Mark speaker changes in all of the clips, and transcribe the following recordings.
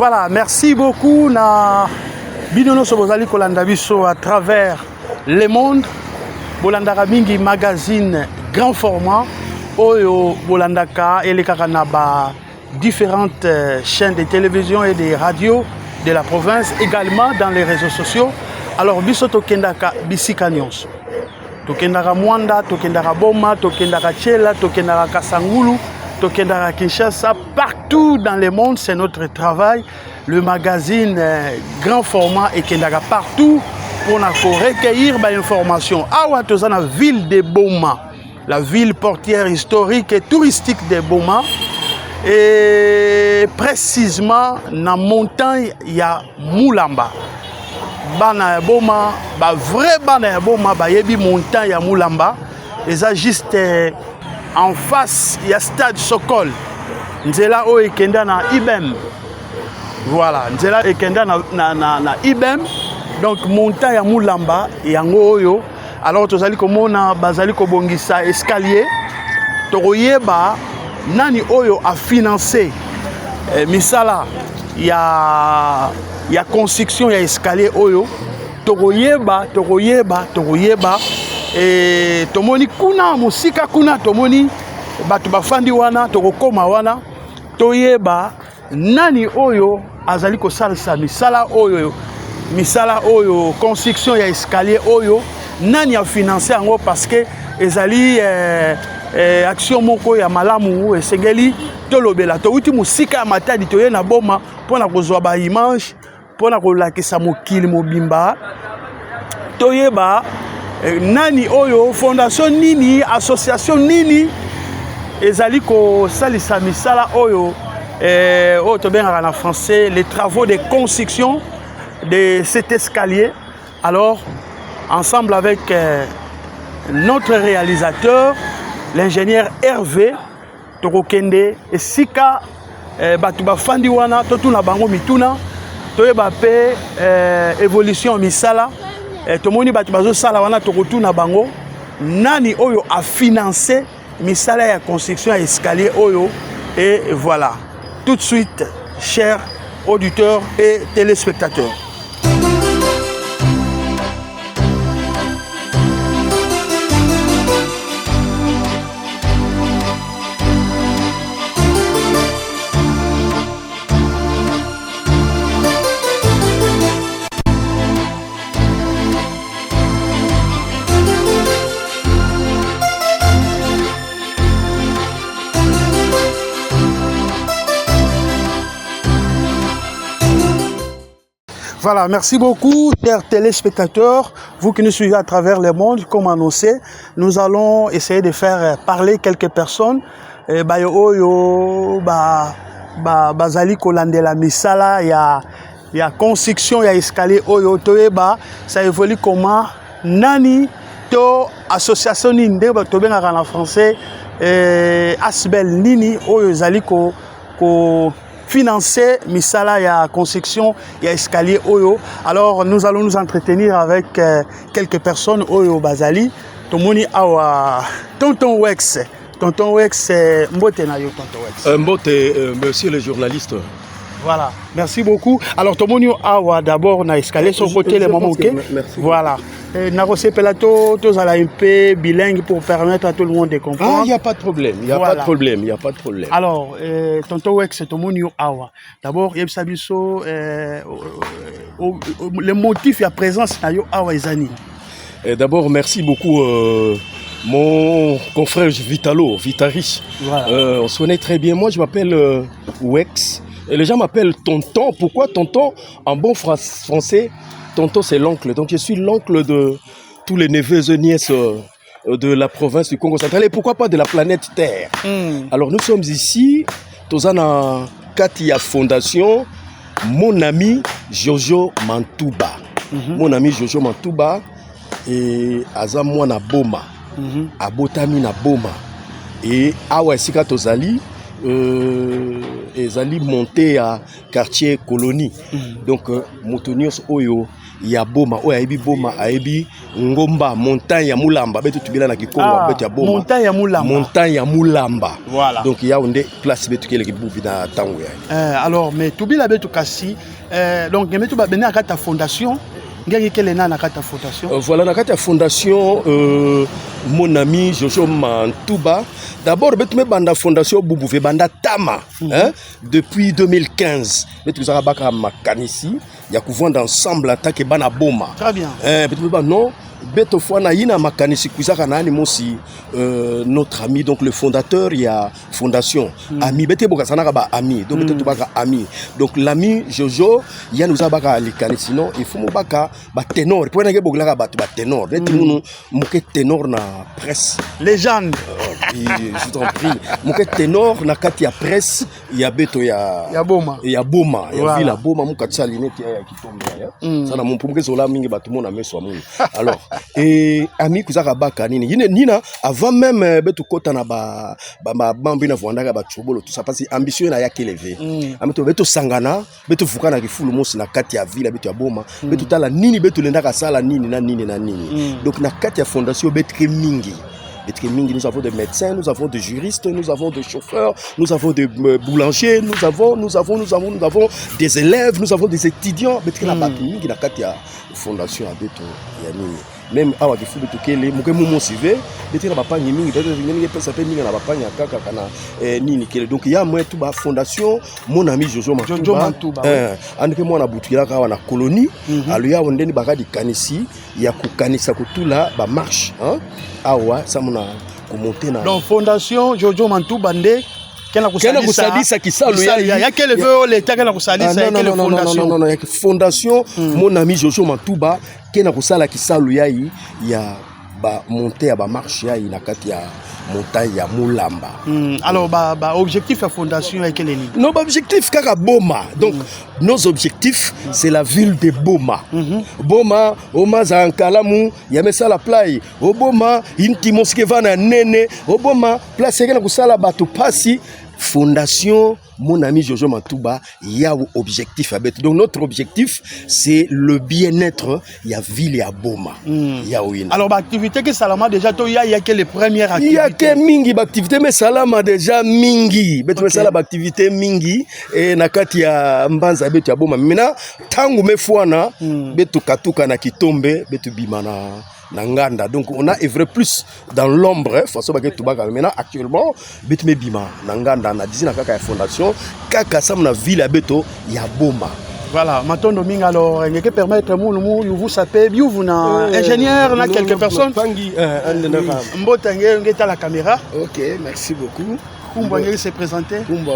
Speaker 1: Voilà, merci beaucoup na binono sobozali kolanda biso à travers le monde. Bolandaka mingi magazine grand format oyo bolandaka elekaka na ba différentes chaînes de télévision et de radio de la province, également dans les réseaux sociaux. Alors biso tokendaka bisika nyonso. Tokendaka Mwanda, tokendaka Boma, tokendaka Tchela, tokendaka Kasangulu, tokendaka Kinshasa, partout dans le monde, c'est notre travail. Le magazine grand format et kendaka partout pour recueillir des informations. Awa tozana ville de Boma, la ville portière historique et touristique de Boma, et précisément dans la montagne il y a Moulamba. Bana Boma, ba vrai Bana Boma, ba yebi montagne ya Moulamba, et ça juste en face il y a stade Sokol. Nzela o ekenda na Ibem. Voilà, nzela ekenda na Ibem. Donc montagne ya Moulamba yango oyo. Alors tozali komona bazali kobongisa escalier. Tokoyeba nani oyo a financé misala ya construction ya escalier oyo. Tokoyeba et tomoni kuna musika kuna tomoni batu bafandi wana tokokoma wana toyeba nani oyo azali kosalisa misala oyo construction ya escalier oyo nani a financé yango parce que ezali action moko ya malamu esengeli tolobela touti musika ya matadi toye na Boma pona kozwa ba image pona kolakisa mokili mobimba toyeba nani oyo fondation nini association nini ezali kosalisa misala oyo oyo tobengaka na français les travaux de construction de cet escalier. Alors ensemble avec notre réalisateur l'ingénieur Hervé tokokende esika batu bafandi wana totuna bango mituna toyeba pe évolution misala tomoni batu bazo sala wana tokotuna bango nani oyo a financé misala ya construction ya escalier oyo. Et voilà, tout de suite chers auditeurs et téléspectateurs. Voilà, merci beaucoup, chers téléspectateurs, vous qui nous suivez à travers le monde, comme annoncé, nous allons essayer de faire parler quelques personnes. Bazali kolandela misala ya construction ya escalier oyo toyeba ça évolue comment nani to association nini to bengaka en français asbel nini oyo zali ko financer misala ya construction ya escalier oyo. Alors nous allons nous entretenir avec quelques personnes oyo bazali tomoni awa tonton Wex mbote na yo tonton Wex
Speaker 2: mbote monsieur le journaliste.
Speaker 1: Voilà, merci beaucoup. Alors tomoni awa d'abord na escalier sur côté les moments OK. Voilà. Narosé Pelato, tous à la MP bilingue pour permettre à tout le monde de comprendre.
Speaker 2: Ah, il n'y a pas de problème, il n'y a pas de problème, il n'y a pas de problème.
Speaker 1: Alors, tonton Wex, tomoni awa. D'abord, Yebsabiso, le motif et la présence na yo awa ezani.
Speaker 2: D'abord, merci beaucoup mon confrère Vitarich. Voilà. On se connaît très bien. Moi, je m'appelle Wex. Et les gens m'appellent tonton. Pourquoi tonton? En bon français, tonton c'est l'oncle. Donc je suis l'oncle de tous les neveux et nièces de la province du Congo central. Et pourquoi pas de la planète Terre. Alors nous sommes ici, Tozana Katia Fondation, mon ami Jojo Mantouba. Mon ami Jojo Mantouba et Azam na Boma. Abotami na Boma. Et Awa Sika Tozali. Ezali monté à quartier colonie. Donc Motonios Oyo ya boma oyo ayebi boma ayebi ngomba montagne ya mulamba betu tubila na kikongo betu ya boma montagne ya mulamba
Speaker 1: voilà
Speaker 2: donc ya onde place betu kele kibubi na tango ya
Speaker 1: alors mais tubila betu kasi donc ngemetu ba bena kata fondation ngenge kele na kata fondation
Speaker 2: voilà na kata fondation mon ami Jojo Mantouba d'abord betu me banda fondation Boubouvé banda tama hein depuis 2015 betu zaka baka makanisi ya kuvanda ensemble attaque bana boma
Speaker 1: très bien
Speaker 2: betu ba non beto fwana yina makanisi kuzaka nani mosi notre ami donc le fondateur il y a fondation ami bete boka sanaka ba ami donc beto baka ami donc l'ami Jojo ya nous abaka alikani sinon il faut mobaka ba ténor pour na ke boglaka ba ténor neti munu moke ténor na presse
Speaker 1: légende
Speaker 2: je t'en prie moke ténor na kati ya presse ya beto ya
Speaker 1: boma
Speaker 2: ya vila boma mukatsa lineti ya kitombe ya sana mpumuke zola mingi batu mona meso amuni alors et ami kuzaka baka nina avant même betu kota na ba bambi na vwandaka ba chobolo tout ça parce que ambition na ya kelevé amito betu sangana betu fukana kifulu mosi na kati ya vila betu ya boma betu tala nini betu lendaka sala nini na nini donc na kati ya fondation betu mingi. Nous avons des médecins, nous avons des juristes, nous avons des chauffeurs, nous avons des boulangers, nous avons des élèves, nous avons des étudiants. Fondation à Beto Yanini. Même awa kifu Beto Kele, muke mumo sive, Beto na bapa nyingi, Beto nyingi pesa pe mingi na bapa nyakaka kana nini kele. Donc il y a moi tout ba fondation mon ami Jojo Mantouba. Anike moi na butukila ka wana colonie, aluya wondeni bakadi kanisi ya kukanisa kutula ba marche, hein? Awa samuna kumonter na. Donc
Speaker 1: fondation Jojo Mantouba nde
Speaker 2: kena kusadisa kisalu
Speaker 1: ya kele veut l'état kena kusadisa ya kele fondation
Speaker 2: non ya fondation mon ami Jojo Mantouba kena kusala kisalu ya ba monter ya ba marche ya na kati ya montagne ya mulamba
Speaker 1: alors ba objectif ya fondation ya kele ni
Speaker 2: nos objectifs kaka boma donc nos objectifs c'est la ville de Boma Boma Oma Zankalamu yamesa la play Oboma intimoskevana nene Oboma place kena kusala bato pasi fondation mon ami Jojo Mantouba y a un objectif à bête. Donc notre objectif c'est le bien-être y a ville y a Boma y a oui.
Speaker 1: Alors l'activité que Salama déjà toi y a que les premières activités.
Speaker 2: Y a que mingi activité mais Salama déjà mingi. Bête mais Salama activité mingi et nakati ya mbanza bête ya Boma. Maintenant tangu mefwana bête katuka na kitombe bête bimana Nanganda. Donc on a œuvré plus dans l'ombre façon baguette tubaka. Maintenant actuellement bête me bima Nanganda na dizina kaka fondation kaka sam na ville à Beto ya Boma.
Speaker 1: Voilà, Matondo Ming alors il peut permettre vous sapez vous na ingénieur na quelques personnes. Mbotangé ngeta la caméra.
Speaker 3: OK, merci beaucoup.
Speaker 1: Kumba ngeli se présenter.
Speaker 3: Kumba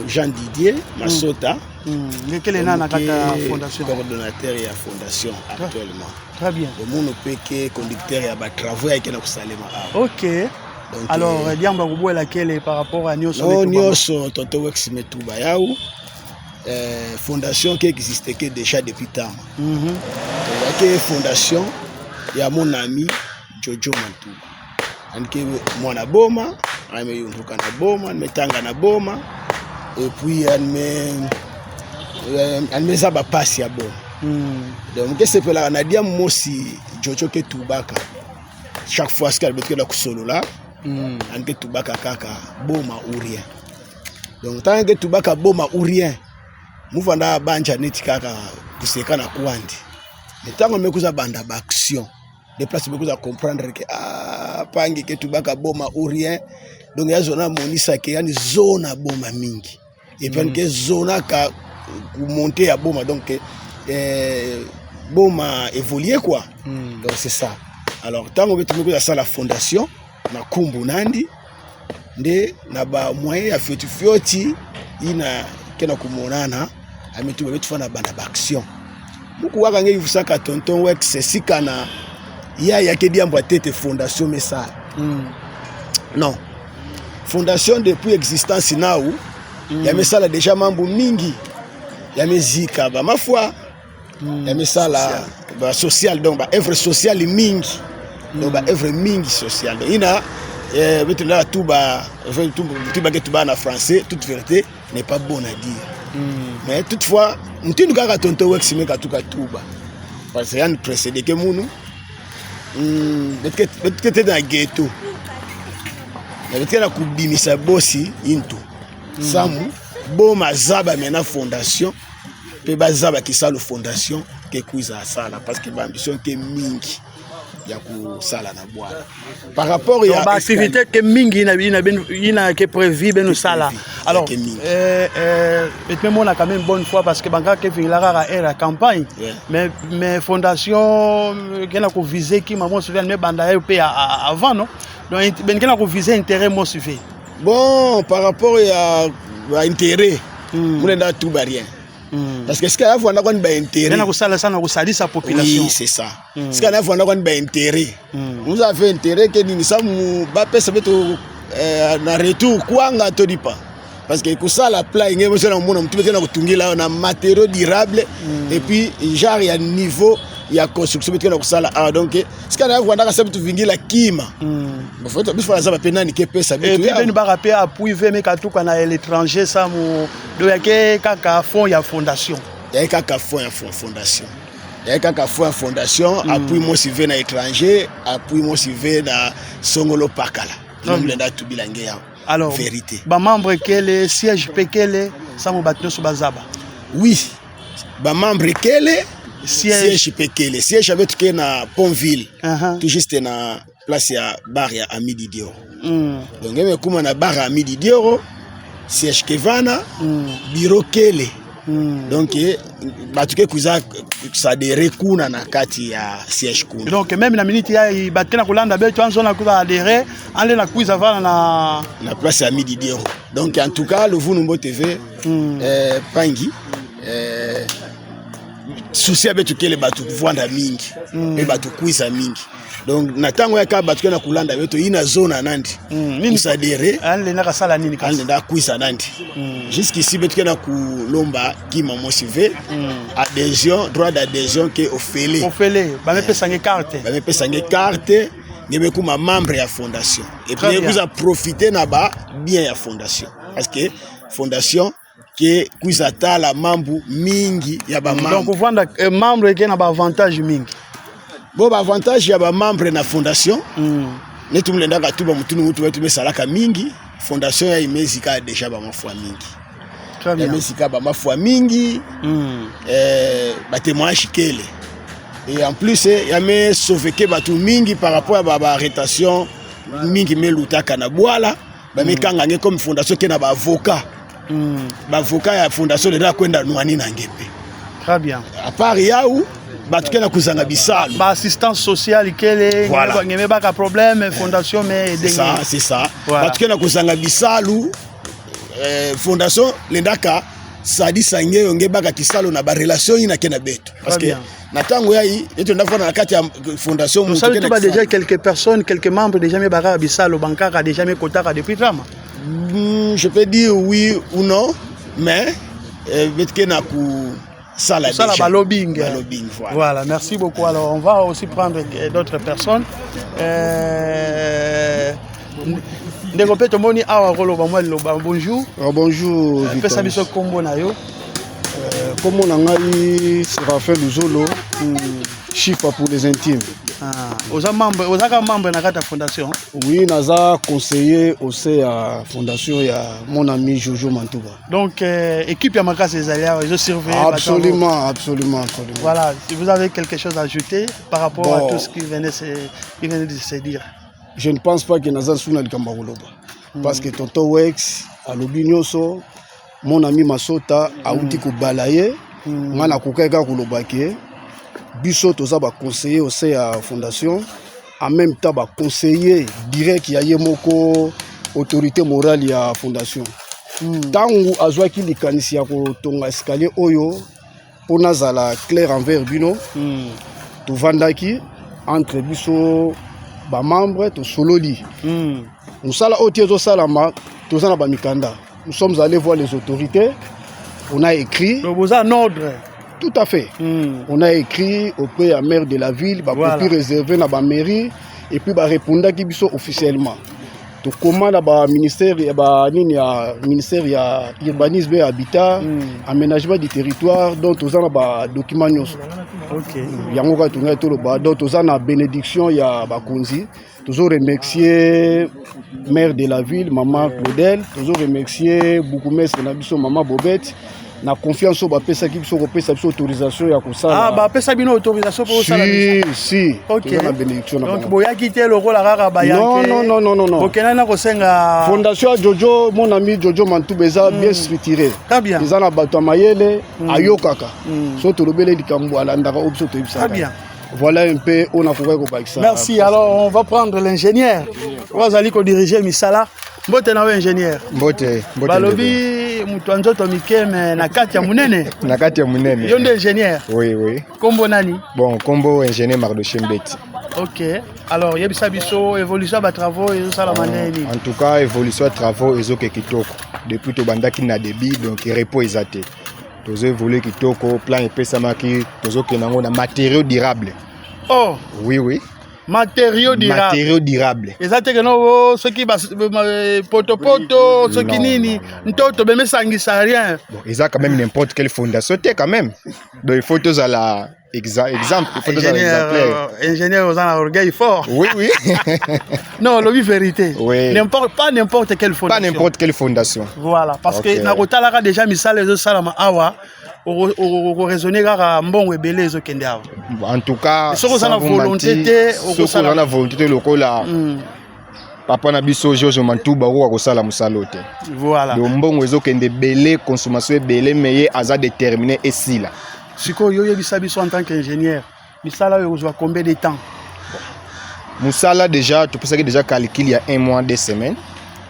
Speaker 3: Jean Didier Masota.
Speaker 1: Quel est na kata fondation
Speaker 3: coordonnateur ya fondation actuellement.
Speaker 1: Très bien.
Speaker 3: Le monde peke conducteur ya ba travaux ya kena kusalema.
Speaker 1: OK. Donc, alors, Diamba Boubou est laquelle par rapport à Nyoso?
Speaker 3: Non, Nyoso, Toto Wex Metouba Yaou, fondation qui existait déjà depuis temps. Il y a une fondation, il y a mon ami Jojo Mantouba. Il y a mon aboma, il y a un boma, il y a un boma, et puis il y a un mezaba passe à boma. Donc, qu'est-ce que c'est là? On a dit à moi si Jojo ke Toubaka, chaque fois qu'il y a un solo là, anke tubaka kaka boma ou rien. Donc tant que tubaka boma ou rien, muvanda banja neti kaka kuseka na kuandi. Mais tant que mekuza banda ba action, des places mekuza comprendre que pangi ke tubaka boma ou rien. Donc ya zona monisa ke yani zona boma mingi. Et puis que zona ka monter à boma donc boma évoluer quoi. Donc c'est ça. Alors tant que tu mekuza ça la fondation na kumbu nandi nde na ba moyen ya fioti ina kena kumonana ametuba betu fana banda ba action muku waka ngi fusaka tonton Wex sika na ya ke diambo tete fondation mesa non fondation depuis existence naou ya mesala déjà mambo mingi ya mezika ba mafwa ya mesala ba social donc ba œuvre sociale mingi donc ba œuvre mingi sociale ina betu na tuba ke tuba na français toute vérité n'est pas bonne à dire mais toutefois mtinu kaka tonto Wex meka tuka tuba parce que y a une précédé que nous peut-être dans le ghetto mais peut-être la coupe bimisa bossi into samu bon mazaba maintenant fondation pe bazaba qui ça le fondation que kuiza sala parce que l'ambition que mingi ya ku sala na bois par rapport
Speaker 1: à l'activité que mingi ina que prévu ben sala alors peut-être on a quand même bonne foi parce que banka que filara la campagne mais fondation qui na ko viser qui maman se mais banda pe avant non donc ben qui na ko viser intérêt moi suffit
Speaker 3: bon par rapport à intérêt on est tout barien parce que ce qu'il y a on a un intérêt
Speaker 1: sa population
Speaker 3: oui c'est ça ce qu'il y a on a un intérêt nous avons intérêt que nous sommes pas ça na retour quoi nga to pas parce que ça la plat ngé monsieur na mona mtu na kutungila na matériaux durables et puis genre il y a niveau il y a construction between na kusala donc ce qu'il y a on a ça bitu vingila kima faut ça ça pena ni ke pesa
Speaker 1: bitu et puis ben ba rappeler appui mais katuka na l'étranger ça mo do yake kaka fond ya fondation
Speaker 3: ya kaka fond ya fondation ya kaka fond ya fondation appui moi si na étranger appui moi si na songolo pakala donc lenda tu bilange ya
Speaker 1: alors
Speaker 3: vérité
Speaker 1: ba membre quel siège pekele ça mo batno so bazaba
Speaker 3: oui ba membre quel siège pekele siège avec que na Pontville tout juste na place ya bar ya Amidi Dioro donc me kuma na bar ya Amidi Dioro siège kevana bureau kele donc batuke kuza ça de rekuna na kati ya siège kuna
Speaker 1: donc même na minute ya batena kulanda beto anzo na kuza adhérer aller na kuza vana
Speaker 3: na place ya Amidi Dioro donc en tout cas le Vunumbo TV pangi souci avec tukele batu vwanda mingi et batu kuisa mingi donc natango ya ka batu na kulanda beto ina zone nandi isadere
Speaker 1: ale na kasala nini
Speaker 3: kasi ale na kuisa nandi jusqu'ici beto na kulomba kima mosive adhésion droit d'adhésion que ofele
Speaker 1: ba me pesa nge carte
Speaker 3: ngebe kuma membre ya fondation et puis vous a profiter na ba bien ya fondation parce que fondation que kuizata la mambu mingi ya ba membre
Speaker 1: donc vendre membre qui na ba avantage mingi
Speaker 3: bon ba avantage ya ba membre na fondation ne tumlenda ka tuba mutunu mutu wetu mesalaka mingi fondation ya imezika déjà ba mafua mingi
Speaker 1: très bien
Speaker 3: imezika ba mafua mingi ba témoignage kele et en plus ya me sauver que batu mingi par rapport à ba arrestation mingi melutaka na bwala ba mekanga nge comme fondation ke na ba avocat avocat ya fondation de la kwenda nwani na ngepe
Speaker 1: très bien
Speaker 3: à part yaou batuke na kuzanga bisalo
Speaker 1: ba assistance sociale kele ngeme ba ka problème fondation mais
Speaker 3: c'est ça batuke na kuzanga bisalo fondation lendaka sadi sange yonge baka kisalo na ba relation ina kena beto parce que na tango yayi eto ndafona na kati ya fondation
Speaker 1: nous savons tout déjà quelques personnes quelques membres déjà me baka bisalo bankaka déjà me kotaka depuis trama.
Speaker 3: Je peux dire oui ou non, mais ça
Speaker 1: la lobbying.
Speaker 3: Voilà,
Speaker 1: merci beaucoup. Alors, on va aussi prendre d'autres personnes. Bonjour.
Speaker 4: Bonjour. Comme on a dit, c'est Raphaël Luzolo, chiffre pour les intimes.
Speaker 1: Vous êtes membre de la fondation?
Speaker 4: Oui, nous avons conseillé aussi à la fondation et à mon ami Jojo Mantouba.
Speaker 1: Donc, équipe Yamaka Césalia, je surveille.
Speaker 4: Absolument.
Speaker 1: Voilà, si vous avez quelque chose à ajouter par rapport à tout ce qui venait de se dire.
Speaker 4: Je ne pense pas que nous avons le Kambaroloba. Parce que Tonton Wex, à l'Obignoso, mon ami Masota, a outi ko balaye, mana kokeka kolobake. Biso toza ba conseiller au sein à fondation en même temps ba conseiller direct ya yemoko autorité morale ya fondation tangu azwa ki likanisi ya ko tonga escalier oyo pona zala clair envers bino to vandaki entre biso ba membre to sololi musala otiezo salama toza na ba mikanda nous sommes allés voir les autorités on a écrit
Speaker 1: vous en ordre.
Speaker 4: Tout à fait. On a écrit auprès à maire de la ville, copie réservée dans la mairie, et puis répondre qui officiellement. to commande ba ministère ministère ya urbanisme et habitat, aménagement du territoire, donc tous en ba document nyos.
Speaker 1: OK.
Speaker 4: Yango ka tunga to ba donc tous en bénédiction ya ba konzi. Toujours remercier maire de la ville, maman Claudel, toujours remercier beaucoup maître na biso maman Bobette. Na confiance au bapesa qui sont repesa autorisation ya kosala.
Speaker 1: Ah ba pesa bino autorisation pour ça.
Speaker 4: Si.
Speaker 1: OK.
Speaker 4: Na bénédiction na.
Speaker 1: Donc boya quitter le rôle rara ba yanke.
Speaker 4: Non.
Speaker 1: OK na kosenga
Speaker 4: Fondation Jojo, mon ami Jojo Mantoubeza bien structuré.
Speaker 1: Très bien.
Speaker 4: Ils en bato mayele ayokaka. So to lobele dikambo alandaka opso to ibisa.
Speaker 1: Très bien.
Speaker 4: Voilà un peu on a trouvé ko ça.
Speaker 1: Merci. Alors on va prendre l'ingénieur. On va aller diriger misala. Mbote na ingénieur.
Speaker 5: Mbote.
Speaker 1: Balobi mutu anzoto mikeme na kati ya munene.
Speaker 5: Na kati ya munene.
Speaker 1: Yo nde ingénieur.
Speaker 5: Oui.
Speaker 1: Kombo nani?
Speaker 5: Bon, kombo ingénieur Mardoché Mbeti.
Speaker 1: OK. Alors yebisa biso évolution ba travaux et ça la maneni.
Speaker 5: En tout cas, évolution de travaux ezoke kitoko. Depuis to bandaki na débit donc repos ezate. Tozo évoluer kitoko, plan epesamaki, tozo kenango na matériaux durables.
Speaker 1: Oh.
Speaker 5: Oui.
Speaker 1: Matériaux durables.
Speaker 5: Matériaux durables.
Speaker 1: Ezate que no ceux qui poto ceux qui nini ntoto beme sangisa rien.
Speaker 5: Bon, ils ont quand même n'importe quelle fondation quand même. Donc il faut tous à la exemple, il faut tous à l'exemplaire.
Speaker 1: Ingénieur aux orgueil fort.
Speaker 5: Oui.
Speaker 1: Non, le vérité.
Speaker 5: Oui.
Speaker 1: Pas n'importe quelle fondation.
Speaker 5: Pas n'importe quelle fondation.
Speaker 1: Voilà, parce que na kotala déjà misala les salama awa au raisonner gara mbongo ebele ezo kende awa.
Speaker 5: En tout cas,
Speaker 1: sans la volonté
Speaker 5: la volonté lokola. Papa na biso Georges Mantouba ko kosala musalo te.
Speaker 1: Voilà.
Speaker 5: Le mbongo ezo kende belé consommation belé mais aza déterminé et si là.
Speaker 1: Siko yo yebisa biso en tant qu'ingénieur, misala yo ozwa combien de temps?
Speaker 5: Musala déjà, tu peux savoir déjà calcul il y a 1 mois 2 semaines.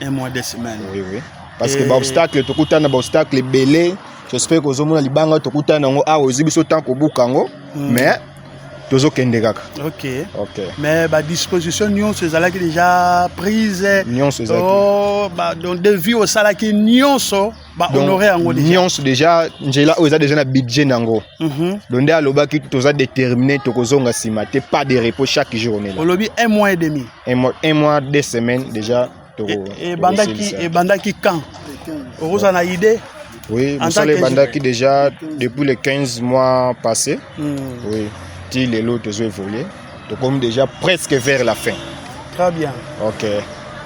Speaker 1: 1 mois 2 semaines.
Speaker 5: Oui. Parce que obstacle to kutana obstacle belé, j'espère que ozomona libanga to kutana ngo a ozibiso tant ko bukango, mais tozo kende kaka.
Speaker 1: OK. Mais ba disposition nyonso ezalaki déjà prise.
Speaker 5: Nyonso ezalaki.
Speaker 1: Oh, ba donc devis au salaki nyonso ba honorer yango déjà.
Speaker 5: Nyonso déjà njela o eza déjà na budget nango. Donc alobaki toza déterminé to kozonga sima te pas de repos chaque journée là.
Speaker 1: Olobi 1 mois et demi.
Speaker 5: 1 mois 2 semaines déjà.
Speaker 1: Et bandaki quand? Vous en avez idée?
Speaker 5: Oui, nous sommes bandaki déjà depuis les 15 mois passés. Oui. Les lots ont évolué. Donc, comme déjà presque vers la fin.
Speaker 1: Très bien.
Speaker 5: OK.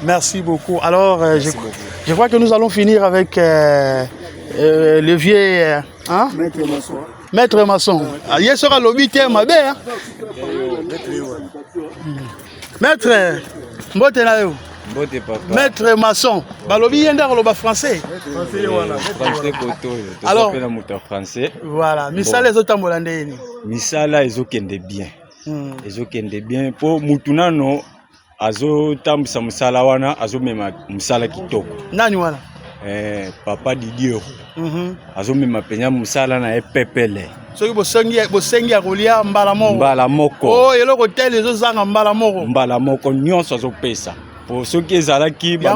Speaker 1: Merci beaucoup. Alors, je crois que nous allons finir avec le vieux Maître Masson. Il sera lobby ma belle. Maître, Maître Masson. Balobi yenda koloba français.
Speaker 6: Français koto.
Speaker 1: Alors,
Speaker 6: français.
Speaker 1: Voilà, misala ezotambola ndeni.
Speaker 6: Misala ezokende bien. Ezokende bien po mutunano azotambisa musala wana azomema musala kitoko.
Speaker 1: Nani wana?
Speaker 6: Papa Didier. Azomema penya musala na epepele.
Speaker 1: Soki bosengi akolia mbala moko.
Speaker 6: Oh,
Speaker 1: eloko tele ezozanga mbala moko.
Speaker 6: Mbala moko nyonso azopesa. Pour ceux qui ezalaki ba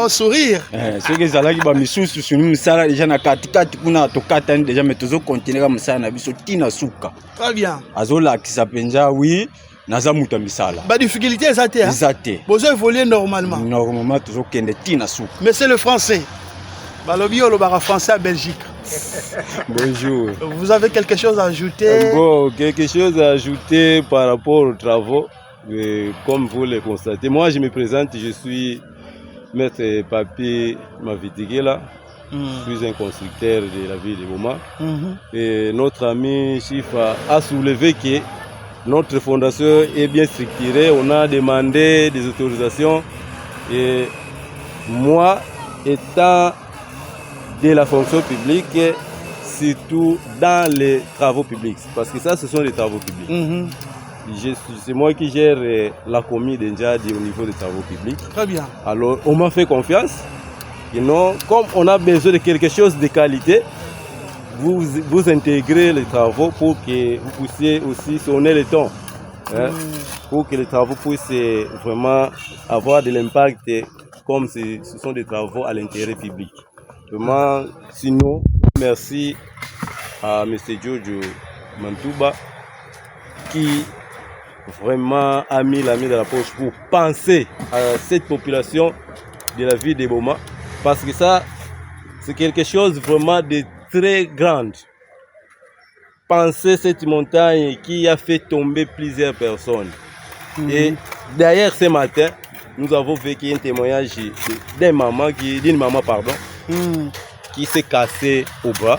Speaker 1: sourire.
Speaker 6: Ceux qui ezalaki ba misusu sunu musala déjà na katikati kuna tokata déjà mais tozo continuer musala na biso tina suka.
Speaker 1: Très bien.
Speaker 6: Azola kisapenja oui naza muta misala.
Speaker 1: Ba difficulté ezate hein.
Speaker 6: Ezate.
Speaker 1: Bozo évoluer normalement.
Speaker 6: Normalement tozo kende tina suka.
Speaker 1: Mais c'est le français. Balobi olobara français à Belgique.
Speaker 6: Bonjour.
Speaker 1: Vous avez quelque chose à ajouter?
Speaker 7: Bon, quelque chose à ajouter par rapport aux travaux. Comme vous le constatez, moi je me présente, je suis maître Papi Mavitigela, je suis un constructeur de la ville de Boma. Et notre ami Chifa a soulevé que notre fondation est bien structurée, on a demandé des autorisations et moi étant de la fonction publique, surtout dans les travaux publics, parce que ça ce sont les travaux publics. C'est moi qui gère la commune d'Indjadi au niveau des travaux publics.
Speaker 1: Très bien.
Speaker 7: Alors, on m'a fait confiance. Et non, comme on a besoin de quelque chose de qualité, vous intégrez les travaux pour que vous puissiez aussi sonner le ton. Hein, pour que les travaux puissent vraiment avoir de l'impact comme ce sont des travaux à l'intérêt public. Vraiment, sinon, merci à M. Giorgio Mantouba qui vraiment a mis la main dans la poche pour penser à cette population de la ville de Boma, parce que ça, c'est quelque chose vraiment de très grand. Pensez cette montagne qui a fait tomber plusieurs personnes. Et d'ailleurs, ce matin, nous avons vécu un témoignage d'une maman, qui s'est cassée au bras.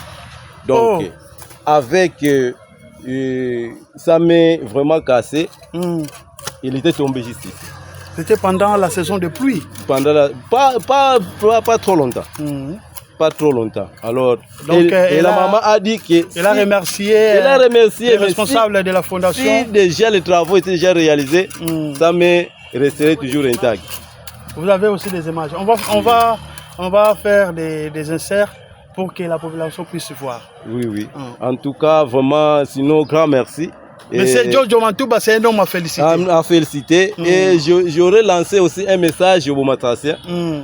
Speaker 7: Donc, avec sa main vraiment cassée, il était tombé juste ici.
Speaker 1: C'était pendant la saison de pluie.
Speaker 7: Pas trop longtemps. Pas trop longtemps. Alors,
Speaker 1: donc,
Speaker 7: la maman a dit que...
Speaker 1: Elle a remercié les responsables de la fondation.
Speaker 7: Si déjà les travaux étaient déjà réalisés, ça me resterait toujours intact.
Speaker 1: Vous avez aussi des images. On va faire des inserts pour que la population puisse voir.
Speaker 7: Oui. En tout cas, vraiment, sinon, grand merci.
Speaker 1: Monsieur Jojo Mantouba, c'est un homme à féliciter.
Speaker 7: À féliciter. Et j'aurais lancé aussi un message aux Bomatraciens,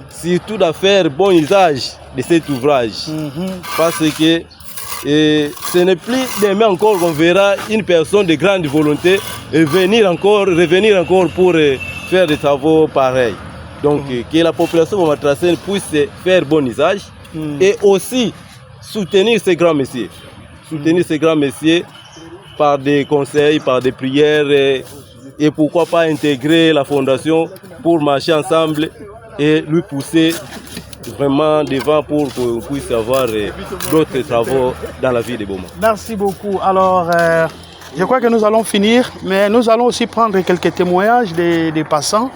Speaker 7: surtout de faire bon usage de cet ouvrage. Parce que ce n'est plus demain encore qu'on verra une personne de grande volonté revenir encore pour faire des travaux pareils. Donc, que la population bomatracienne puisse faire bon usage et aussi soutenir ces grands messieurs. Soutenir ces grands messieurs par des conseils, par des prières et pourquoi pas intégrer la fondation pour marcher ensemble et lui pousser vraiment devant pour qu'on puisse avoir d'autres travaux dans la vie de Boma.
Speaker 1: Merci beaucoup. Alors, je crois que nous allons finir, mais nous allons aussi prendre quelques témoignages des passants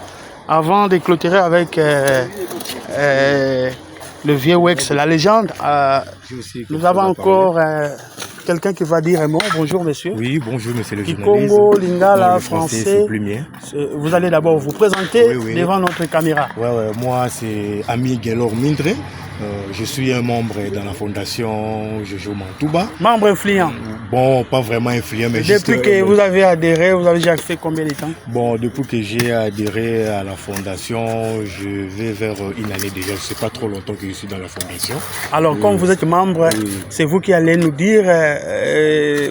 Speaker 1: avant de clôturer avec le vieux Wex, la légende. Nous avons encore quelqu'un qui va dire un mot. Bonjour monsieur.
Speaker 8: Oui, bonjour monsieur le journaliste.
Speaker 1: Kikongo, Lingala,
Speaker 8: le
Speaker 1: français. Vous allez d'abord vous présenter devant notre caméra.
Speaker 8: Moi c'est Ami Gelor Mindre. Je suis un membre dans la fondation Jojo Mantouba.
Speaker 1: Membre influent?
Speaker 8: Bon, pas vraiment influent, mais juste...
Speaker 1: Depuis que vous avez adhéré, vous avez déjà fait combien de temps?
Speaker 8: Bon, depuis que j'ai adhéré à la fondation, je vais vers une année déjà. Je ne sais pas trop longtemps que je suis dans la fondation.
Speaker 1: Alors, comme vous êtes membre, c'est vous qui allez nous dire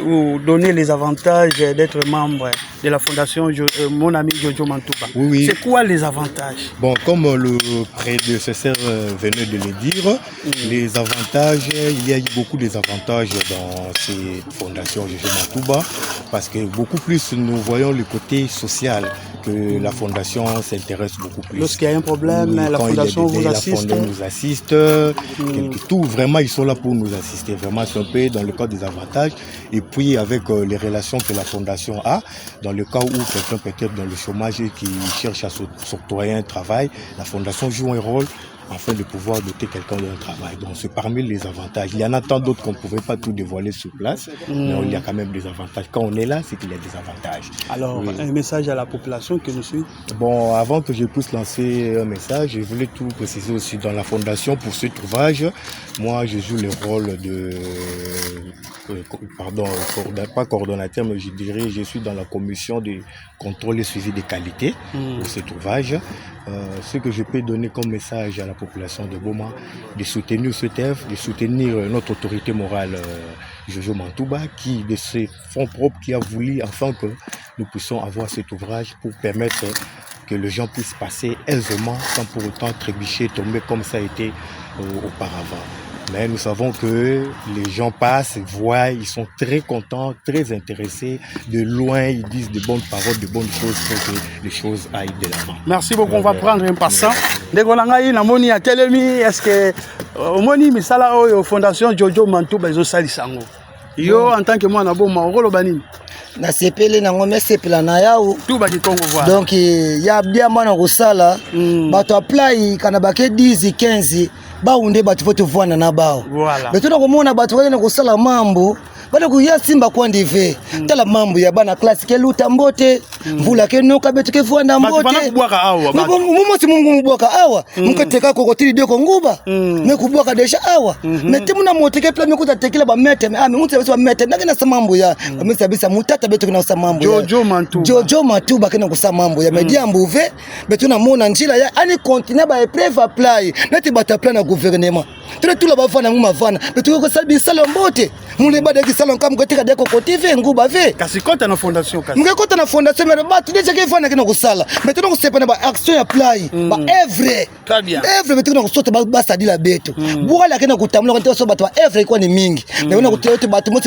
Speaker 1: ou donner les avantages d'être membre de la fondation mon ami Jojo Mantouba. C'est quoi les avantages?
Speaker 8: Bon, comme le prédécesseur venait de le dire, les avantages, il y a eu beaucoup d'avantages dans ces fondations Jojo Mantouba parce que beaucoup plus nous voyons le côté social que la fondation s'intéresse beaucoup plus.
Speaker 1: Lorsqu'il y a un problème, la fondation vous assiste.
Speaker 8: La fondation nous assiste. Tout, vraiment, ils sont là pour nous assister. Vraiment, c'est un peu dans le cas des avantages. Et puis, avec les relations que la fondation a, dans le cas où quelqu'un peut être dans le chômage et qui cherche à s'octroyer un travail, la fondation joue un rôle afin de pouvoir doter quelqu'un d'un travail. Donc c'est parmi les avantages. Il y en a tant d'autres qu'on ne pouvait pas tout dévoiler sur place, mais il y a quand même des avantages. Quand on est là, c'est qu'il y a des avantages.
Speaker 1: Alors, un message à la population qui nous suit?
Speaker 8: Bon, avant que je puisse lancer un message, je voulais tout préciser aussi dans la fondation pour cet ouvrage. Moi, je joue le rôle de... pas coordonnateur, mais je dirais je suis dans la commission de contrôle et suivi des qualités pour cet ouvrage. Ce que je peux donner comme message à la population de Boma, de soutenir cette œuvre, de soutenir notre autorité morale Jojo Mantouba, qui de ses fonds propres, qui a voulu afin que nous puissions avoir cet ouvrage pour permettre que les gens puissent passer aisément sans pour autant trébucher, tomber comme ça a été auparavant. Mais nous savons que les gens passent, voient, ils sont très contents, très intéressés. De loin, ils disent de bonnes paroles, de bonnes choses pour que les choses aillent de l'avant.
Speaker 1: Merci beaucoup. On va prendre un passant. Est-ce que Moni Misala au Fondation Jojo Mantouba ils ont sali sango? Yo en tant que moi na boma rolo banini?
Speaker 9: Na sepele na ngome sepela na yao.
Speaker 1: Tout ba Congo voir.
Speaker 9: Donc ya bien mwana kusala. Bato apply kana bake 10 15 baunde bato foto vwana na bao.
Speaker 1: Voilà.
Speaker 9: Mais tuna komona bato wale na kusala mambo. Bana kuya simba kwa ndive. Tala mambo ya bana classique luta mbote. Mvula ke noka betu ke vwana mbote.
Speaker 1: Bana kubwaka awa.
Speaker 9: Mumo si mungu mbwaka awa. Mukateka ko kotili de ko nguba. Me kubwaka deja awa. Mete muna moteke pla mekuta tekela ba mete. Ah me mutse ba mete. Nakina sa mambo ya. Amesa bisa mutata betu kuna sa mambo ya.
Speaker 1: Jojo Mantouba.
Speaker 9: Jojo Mantouba kana kusa mambo ya. Media mbuve betu na mona njila ya ani continue ba épreuve apply. Nati bata plan na gouvernement. tout là-bas vana nguma vana mais tu ko sabi sala mbote mule bada ki sala kam ko tika de ko TV nguba ve
Speaker 1: kasi kota na fondation kasi
Speaker 9: mga kota na fondation mais ba tu déjà ke vana kina ko sala mais tu ko sepa na ba action ya play ba evre
Speaker 1: très bien
Speaker 9: evre mais tu ko sote ba sadila beto buka la kina kutamula ko so ba evre ko ni mingi mais ona ko te ba tu mo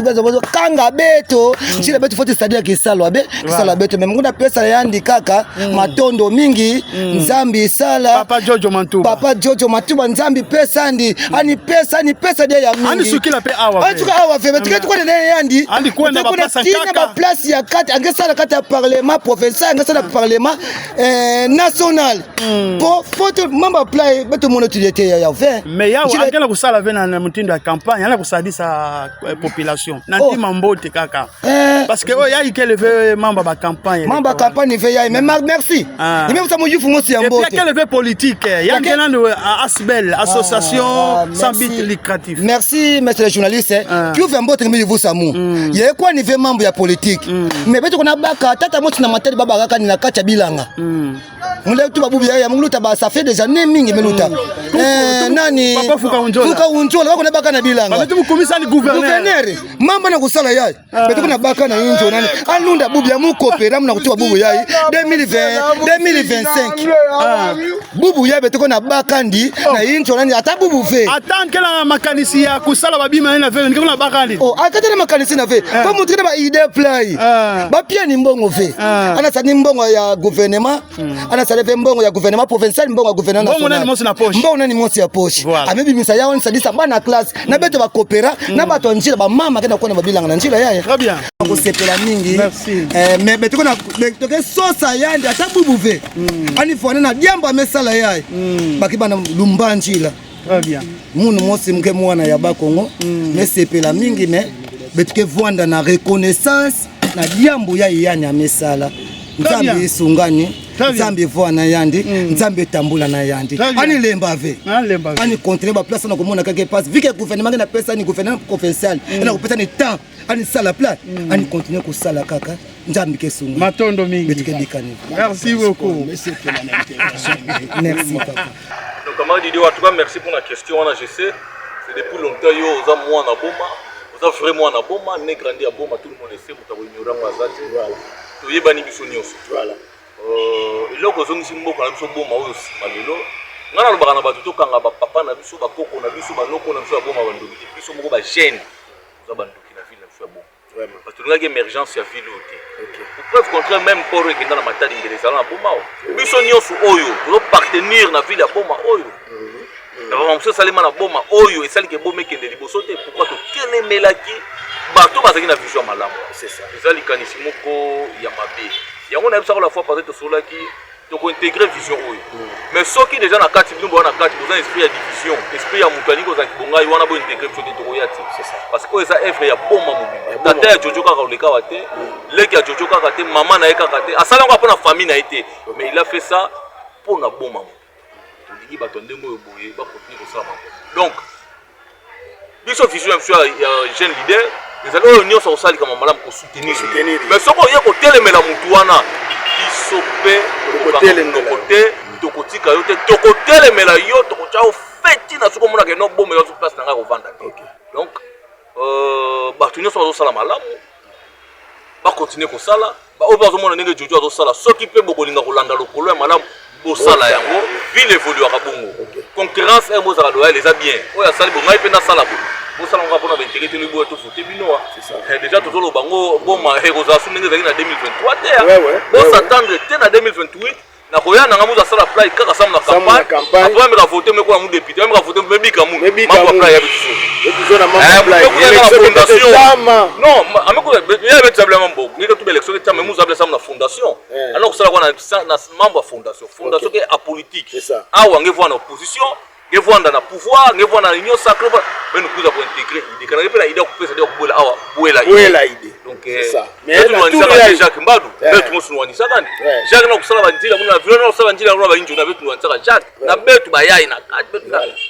Speaker 9: kanga beto chile beto fote sadila ki sala be sala beto mais nguna pesa yandi kaka matondo mingi nzambi sala
Speaker 1: Papa Jojo Matuba nzambi pesa ndi ani pesa dia ya mingi ani sukila pe awa
Speaker 9: ani suka awa fe betuke tukone ne yandi
Speaker 1: ani kwenda ba place
Speaker 9: kaka ba place ya kati angesala kati ya parlement provincial angesala parlement national pour photo mamba play beto mono tulete ya ve
Speaker 1: mais ya angela kusala vena na mtindo ya campagne ana kusadisa population na ntima mbote kaka parce que ya ikelever mamba ba campagne
Speaker 9: ve ya mais merci ni même ça mo yufu mo si ya mbote
Speaker 1: et puis lever politique ya ngena no asbel association sans but lucratif
Speaker 9: merci monsieur le journaliste qui ouvre mbote ngi vous samu ye kwa ni ve mambo ya politique mais beto kona baka tata moti na materi baba kaka ni na kacha bilanga mule tu babu ya muluta ba ça fait déjà ne mingi meluta nani
Speaker 1: papa fuka
Speaker 9: unjola bako na baka na bilanga
Speaker 1: ba tu komisa ni gouverneur
Speaker 9: mamba na kusala yai beto kona baka na injo nani alunda bubu ya mukopera mna kutua bubu yai 2025 bubu ya beto kona baka ndi na injo nani ata bubu ve
Speaker 1: atankela makanisi ya kusala babima na ve ngikona baka ndi
Speaker 9: akatela makanisi na ve ko mutkena ba idée play ba pia ni mbongo ve ana sa ni mbongo ya gouvernement ana sa leve mbongo ya gouvernement provincial mbongo ya gouvernement national mbongo nani mosi ya poche amebi misa yao ni sadisa bana classe na beto ba coopéra na bato njila ba mama kena kona babilanga na njila yaya
Speaker 1: très bien
Speaker 9: ko sepela mingi mais beto kona beto ke sosa yandi ata bubu ve ani fona na diambo amesala yaya bakibana lumba njila
Speaker 1: très bien
Speaker 9: munu mosi mke mwana ya bakongo mais sepela mingi mais beto ke vwanda na reconnaissance na diambo ya yani amesala nzambe isungani nzambe vwana yandi nzambe tambula na yandi ani lemba ve ani contrôler ba place na komona kake passe vu que gouvernement na pesa ni gouvernement provincial na ko pesa ni temps ani sala plat ani continuer ko sala kaka nzambe ke sungu
Speaker 1: matondo mingi
Speaker 9: betike bikani
Speaker 1: merci beaucoup
Speaker 9: merci papa
Speaker 10: donc comment dire en tout cas merci pour la question on a je sais c'est depuis longtemps yo za moi na boma za vraiment na boma ne grandi à boma tout le monde sait mutabo ignorant azati voilà toyebani biso nyonso voilà eloko ozongisi mboka na biso boma oyo nsima lelo nga nalobaka na bato tokanga bapapa na biso bakoko na biso banoko na biso ya boma bandoki te biso moko bagene oza bandoki na ville na biso ya boma parce que tolingaki émergence ya ville oyo te pour preuve contraire même port oyo ekenda na matadi ngele ezala na boma oyo biso nyonso oyo tozopartenir na ville ya boma oyo mosusu esalema na boma oyo esaliki eboma ekende liboso te pourkui tokelemelaki bato bazalaki na vision ya malamu eza likanisi moko ya mabe yango na yebisaka la fois parce que tosolaki tokointégrer vision oyo mais soki déjà na kati bino boya na kati boza esprit ya division esprit ya moto alingi ozalaki bongai wana bointégre biso te tokoya te parce que oyo eza œuvre ya boma mobima tata ya jojo kaka olekawa te leki ya jojo kaka te mama na ye kaka te asala yango mpo na famille na ye te mais il a fait ça mpo na boma mo tolingi bato ndenge oyo boye bakontinue kosala bango donc biso vision ya biso ya jeune leader ezali oyo nyonso kosalikama malamu kosoutenir mais soki oye kotelemela motu wana biso mpe tokoko te tokotika yo te tokotelemela yo tokotya yo feti na soki omonaka eno boma yo place na ngai kovanda te donc bato nyonso bazosala malamu bakontinue kosala oyo bazomona ndenge jojo azosala soki mpe bokolinga kolanda lokolo ya malamu bosala yango ville évoluaka bongo concurrence e bozala loyal eza bien oyo asali bongai mpe nasala bo bosala ngo mpona baintégrité no boya tofote bino déjà tozoloba ngo boma ekozala so ndenge ezalaki na 2023 te bosatendre te na 2028 nakoya nanga mutu asala plai kaka samu na campagne apo ameka vote meko na mu député ameka vote mebika mu mambo plai ya biso non ameko ya betu zabla mambo ngika tu élection ke tama mutu zabla samu na fondation ana kosala kwa na mambo ya fondation ke apolitique awa ngevo na opposition ngevwanda na pouvoir ngevwanda na union sacrée mais nous pouvons intégrer idée kana ngepela idée kupesa idée kubola awa buela idée donc mais tunanisaka Jacques Mbadu betu mosunuanisaka Jacques na kusala banjila muna vile na kusala banjila na bainjo na betu nuanisaka Jacques na betu bayai na betu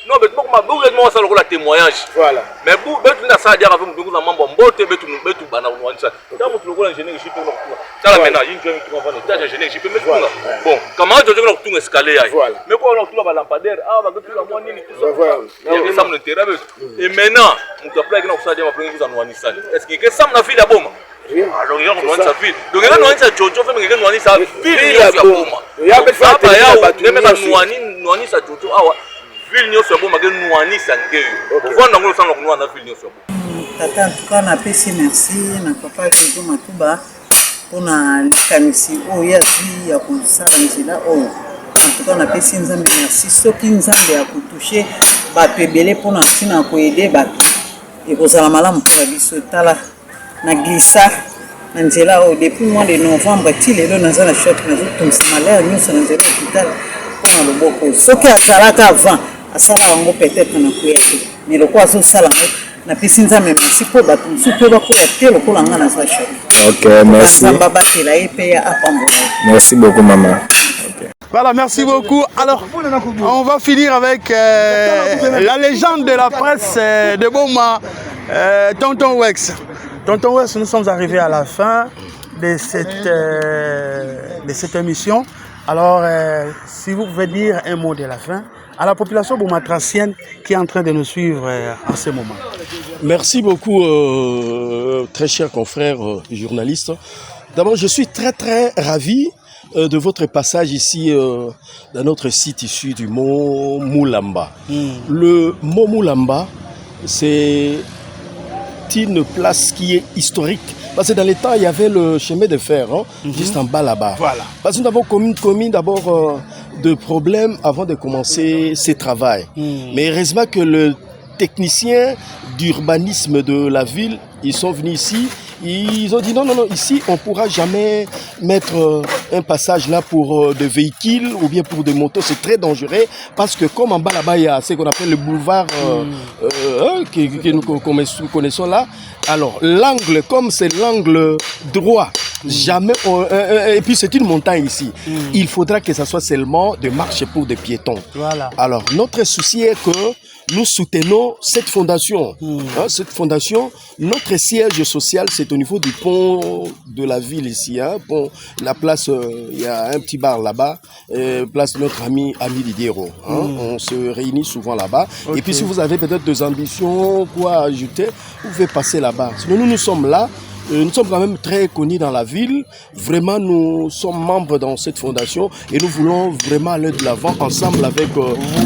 Speaker 10: non betu moko mabuke mo sala kola témoignage voilà mais betu na sala dia avec mbungu na mambo mbote betu bana nuanisaka ntango tulokola ingénieur chipo na T'as la ménage, une jeune qui va vendre l'étage, je peux mettre tout là. Bon, comment tu as tout escalier là? Mais quand on a tout la lampadaire, ah, bah, tout la moine, tout ça. Il y a des sammes de terrain. Et maintenant, on t'a plaqué dans le stade, on va prendre vous en Ouanissan. Est-ce qu'il y a des sammes dans la ville à Boma? Alors, il y a un Ouanissan ville. Donc, il y a un Ouanissan Jojo, il y a un Ouanissan ville à Boma. Il y a un Ouanissan Jojo, ah, ville nyonso ya Boma, il y a un Ouanissan Jojo. Pourquoi on a un Ouanissan Jojo dans la ville nyonso ya Boma?
Speaker 11: Tata, en tout cas, on a fait merci na papa Jojo Matuba pour la likanisi oya vie ya kusala nzela oyo. En tout cas, on a fait nzambe merci. Soki nzambe ya kutoucher ba pebele pour na tina ko aider ba et kozala malamu pour biso tala na glissa na nzela oyo depuis mois de novembre ti lelo naza na shop na tumsa malheur nyonso na nzela hospital pour na loboko. Soki azalaka avant asala yango peut-être na kuya te. Mais le quoi so sala na pesi nzambe merci pour bato mosusu mpe bakoya te lokola nga naza shop.
Speaker 5: Ok, merci. Merci beaucoup, maman. Okay.
Speaker 1: Voilà, merci beaucoup. Alors, on va finir avec la légende de la presse de Boma, Tonton Wex. Tonton Wex, nous sommes arrivés à la fin de cette émission. Alors, si vous pouvez dire un mot de la fin à la population bomatracienne qui est en train de nous suivre en ce moment.
Speaker 2: Merci beaucoup, très chers confrères journalistes. D'abord, je suis très très ravi de votre passage ici dans notre site issu du mont Moulamba. Le mont Moulamba, c'est une place qui est historique. Parce que dans les temps, il y avait le chemin de fer, juste en bas là-bas.
Speaker 1: Voilà.
Speaker 2: Parce que nous avons commis d'abord de problèmes avant de commencer ces travaux. Mais heureusement que le technicien d'urbanisme de la ville, ils sont venus ici, ils ont dit non, ici on ne pourra jamais mettre un passage là pour des véhicules ou bien pour des motos, c'est très dangereux parce que comme en bas là-bas il y a ce qu'on appelle le boulevard que nous connaissons là, alors l'angle, comme c'est l'angle droit, jamais et puis c'est une montagne ici, il faudra que ça soit seulement de marche pour des piétons.
Speaker 1: Voilà.
Speaker 2: Alors notre souci est que nous soutenons cette fondation. Cette fondation, notre siège social, c'est au niveau du pont de la ville ici. Pont, la place, il y a un petit bar là-bas, place de notre ami Didiero. On se réunit souvent là-bas. Okay. Et puis si vous avez peut-être des ambitions, quoi ajouter, vous pouvez passer là-bas. Sinon, nous sommes là. Nous sommes quand même très connus dans la ville. Vraiment, nous sommes membres dans cette fondation et nous voulons vraiment aller de l'avant ensemble avec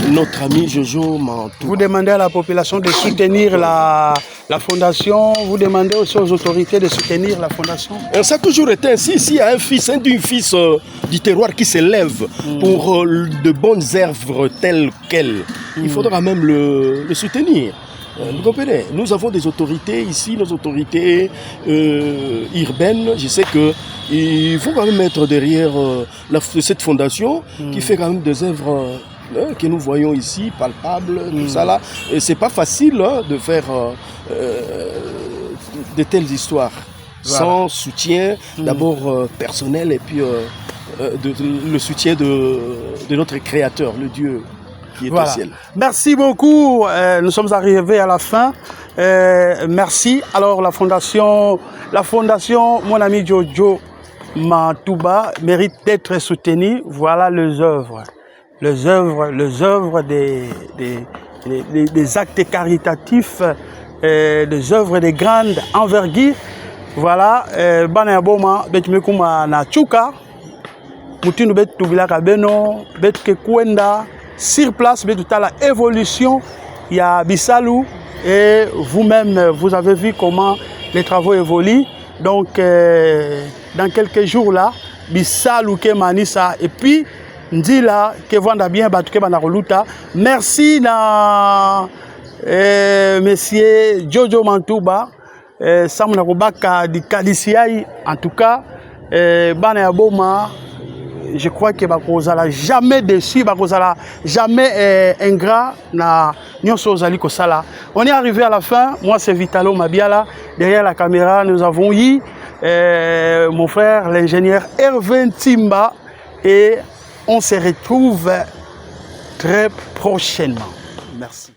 Speaker 2: notre ami Jojo Mantou.
Speaker 1: Vous demandez à la population de soutenir la fondation. Vous demandez aussi aux autorités de soutenir la fondation.
Speaker 2: Ça a toujours été ainsi. S'il y a un d'une fils du terroir qui s'élève pour de bonnes œuvres telles qu'elles, il faudra même le soutenir. Vous comprenez? Nous avons des autorités ici, nos autorités urbaines. Je sais qu'il faut quand même mettre derrière cette fondation qui fait quand même des œuvres que nous voyons ici, palpables, tout ça là. Et c'est pas facile de faire de telles histoires sans soutien d'abord personnel et puis le soutien de notre Créateur, le Dieu.
Speaker 1: Voilà. Merci beaucoup. Nous sommes arrivés à la fin. Merci. Alors la fondation, mon ami Jojo Matuba mérite d'être soutenue. Voilà les œuvres des actes caritatifs, des œuvres de grande envergure. Voilà. Bana boma betumekuma na chuka. Mutinu bet tubilaka beno bet ke kwenda. Sur place, mais tout à l'évolution, il y a Bissalou et vous-même, vous avez vu comment les travaux évoluent. Donc, dans quelques jours là, Bissalou ke manisa et puis Ndila ke vanda bien batuke banaroluta. Merci na monsieur Jojo Mantouba, Samuna Robaka di Kadisiai en tout cas, Bana ya Boma. Je crois que bakozala jamais déçu, bakozala jamais ingrat na nyonso ozali kosala. On est arrivé à la fin. Moi c'est Vitalo Mabiala. Derrière la caméra, nous avons eu mon frère l'ingénieur Hervé Timba et on se retrouve très prochainement. Merci.